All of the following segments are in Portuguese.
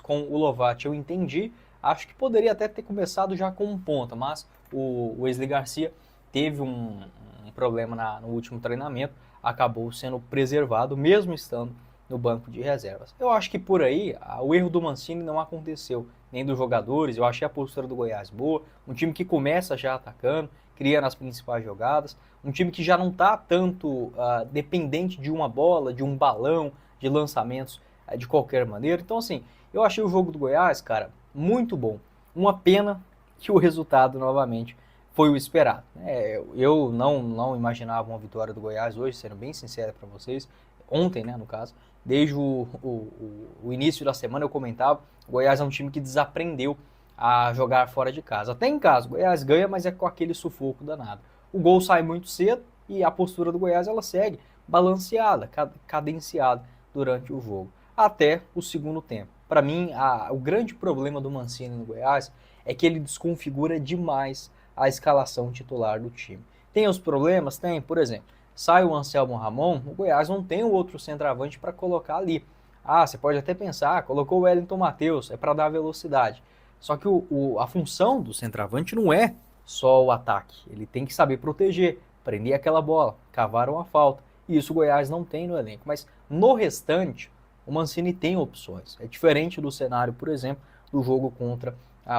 com o Lovati eu entendi. Acho que poderia até ter começado já com um ponta, mas o Wesley Garcia teve um problema no último treinamento, acabou sendo preservado, mesmo estando no banco de reservas. Eu acho que por aí o erro do Mancini não aconteceu, nem dos jogadores. Eu achei a postura do Goiás boa, um time que começa já atacando, criando as principais jogadas, um time que já não está tanto dependente de uma bola, de um balão, de lançamentos de qualquer maneira. Então, assim, eu achei o jogo do Goiás, cara, muito bom. Uma pena que o resultado, novamente, foi o esperado. Eu não imaginava uma vitória do Goiás hoje, sendo bem sincero para vocês. Ontem, né, no caso. Desde o início da semana eu comentava, o Goiás é um time que desaprendeu a jogar fora de casa. Até em casa, o Goiás ganha, mas é com aquele sufoco danado. O gol sai muito cedo e a postura do Goiás ela segue balanceada, cadenciada durante o jogo, até o segundo tempo. Para mim, o grande problema do Mancini no Goiás é que ele desconfigura demais a escalação titular do time. Tem os problemas? Tem, por exemplo, sai o Anselmo Ramon, o Goiás não tem o outro centroavante para colocar ali. Você pode até pensar, colocou o Wellington Matheus, é para dar velocidade. Só que a função do centroavante não é só o ataque, ele tem que saber proteger, prender aquela bola, cavar uma falta. E isso o Goiás não tem no elenco. Mas no restante, o Mancini tem opções. É diferente do cenário, por exemplo, do jogo contra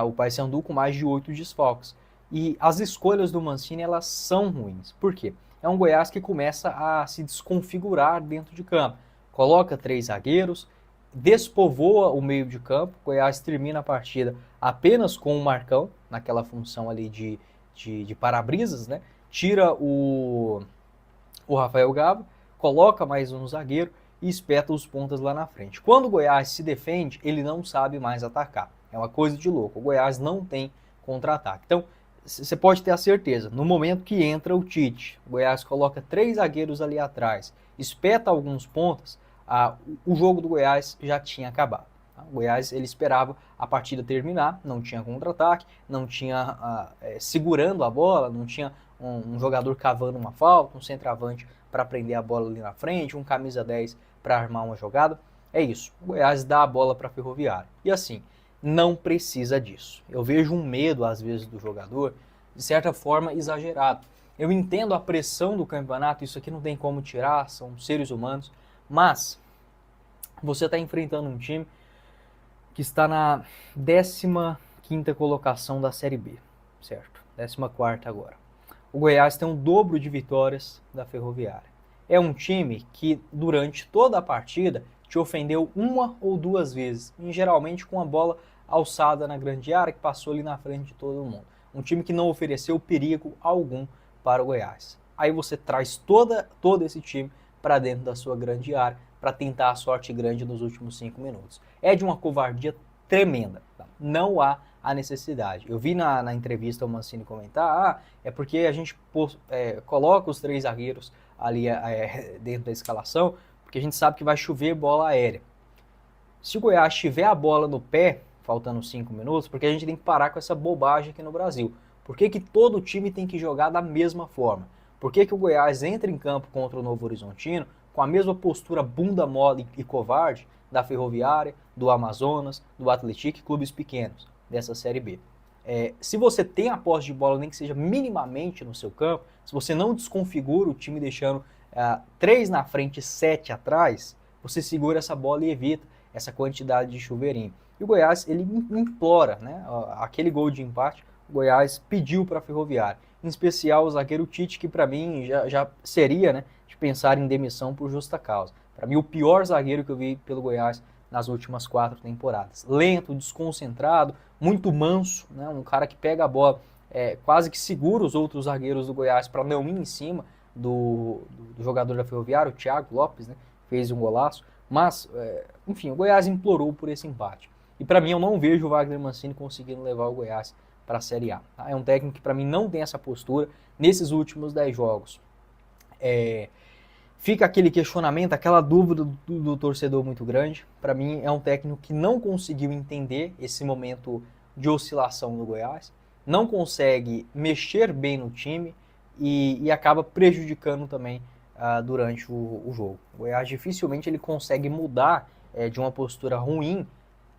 o Paysandu com mais de 8 desfalques. E as escolhas do Mancini, elas são ruins. Por quê? É um Goiás que começa a se desconfigurar dentro de campo. Coloca 3 zagueiros, despovoa o meio de campo. O Goiás termina a partida apenas com o Marcão, naquela função ali de para-brisas, né? Tira o Rafael Gabo, coloca mais um zagueiro e espeta os pontas lá na frente. Quando o Goiás se defende, ele não sabe mais atacar. É uma coisa de louco. O Goiás não tem contra-ataque. Então, você pode ter a certeza, no momento que entra o Tite, o Goiás coloca 3 zagueiros ali atrás, espeta alguns pontas, o jogo do Goiás já tinha acabado. O Goiás ele esperava a partida terminar, não tinha contra-ataque, não tinha segurando a bola, não tinha um jogador cavando uma falta, um centroavante para prender a bola ali na frente, um camisa 10 para armar uma jogada. É isso, o Goiás dá a bola para a Ferroviária. E assim, não precisa disso. Eu vejo um medo, às vezes, do jogador, de certa forma, exagerado. Eu entendo a pressão do campeonato, isso aqui não tem como tirar, são seres humanos, mas você está enfrentando um time que está na 15ª colocação da Série B, certo? 14ª agora. O Goiás tem o dobro de vitórias da Ferroviária. É um time que, durante toda a partida, te ofendeu 1 ou 2 vezes, e geralmente com a bola alçada na grande área, que passou ali na frente de todo mundo. Um time que não ofereceu perigo algum para o Goiás. Aí você traz todo esse time para dentro da sua grande área, para tentar a sorte grande nos últimos 5 minutos. É de uma covardia tremenda. Tá? Não há a necessidade. Eu vi na entrevista o Mancini comentar, é porque a gente coloca os 3 zagueiros ali dentro da escalação, porque a gente sabe que vai chover bola aérea. Se o Goiás tiver a bola no pé, faltando 5 minutos, porque a gente tem que parar com essa bobagem aqui no Brasil. Por que todo time tem que jogar da mesma forma? Por que o Goiás entra em campo contra o Novo Horizontino com a mesma postura bunda mole e covarde da Ferroviária, do Amazonas, do Atlético e clubes pequenos dessa Série B? Se você tem a posse de bola, nem que seja minimamente no seu campo, se você não desconfigura o time deixando 3 na frente e 7 atrás, você segura essa bola e evita essa quantidade de chuveirinho. E o Goiás, ele implora, né? Aquele gol de empate, o Goiás pediu para a Ferroviária. Em especial o zagueiro Tite, que para mim já seria, né, de pensar em demissão por justa causa. Para mim, o pior zagueiro que eu vi pelo Goiás nas últimas 4 temporadas. Lento, desconcentrado, muito manso, né? Um cara que pega a bola, quase que segura os outros zagueiros do Goiás para não ir em cima do jogador da Ferroviária, o Thiago Lopes, né? Fez um golaço. Mas, enfim, o Goiás implorou por esse empate. E para mim, eu não vejo o Wagner Mancini conseguindo levar o Goiás para a Série A. Tá? É um técnico que para mim não tem essa postura nesses últimos 10 jogos. Fica aquele questionamento, aquela dúvida do torcedor muito grande. Para mim, é um técnico que não conseguiu entender esse momento de oscilação do Goiás, não consegue mexer bem no time e acaba prejudicando também durante o jogo. O Goiás dificilmente ele consegue mudar de uma postura ruim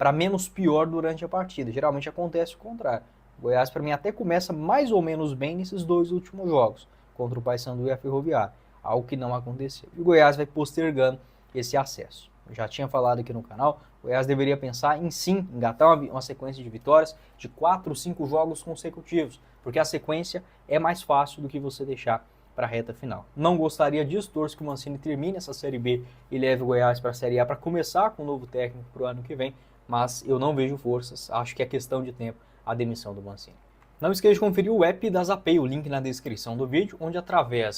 para menos pior durante a partida. Geralmente acontece o contrário. O Goiás, para mim, até começa mais ou menos bem nesses 2 últimos jogos, contra o Paysandu e a Ferroviária, algo que não aconteceu. E o Goiás vai postergando esse acesso. Eu já tinha falado aqui no canal, o Goiás deveria pensar em sim, engatar uma sequência de vitórias de 4, 5 jogos consecutivos, porque a sequência é mais fácil do que você deixar para a reta final. Não gostaria disso, torço que o Mancini termine essa Série B e leve o Goiás para a Série A para começar com um novo técnico para o ano que vem, mas eu não vejo forças, acho que é questão de tempo a demissão do Mancini. Não esqueça de conferir o app da Zapay, o link na descrição do vídeo, onde através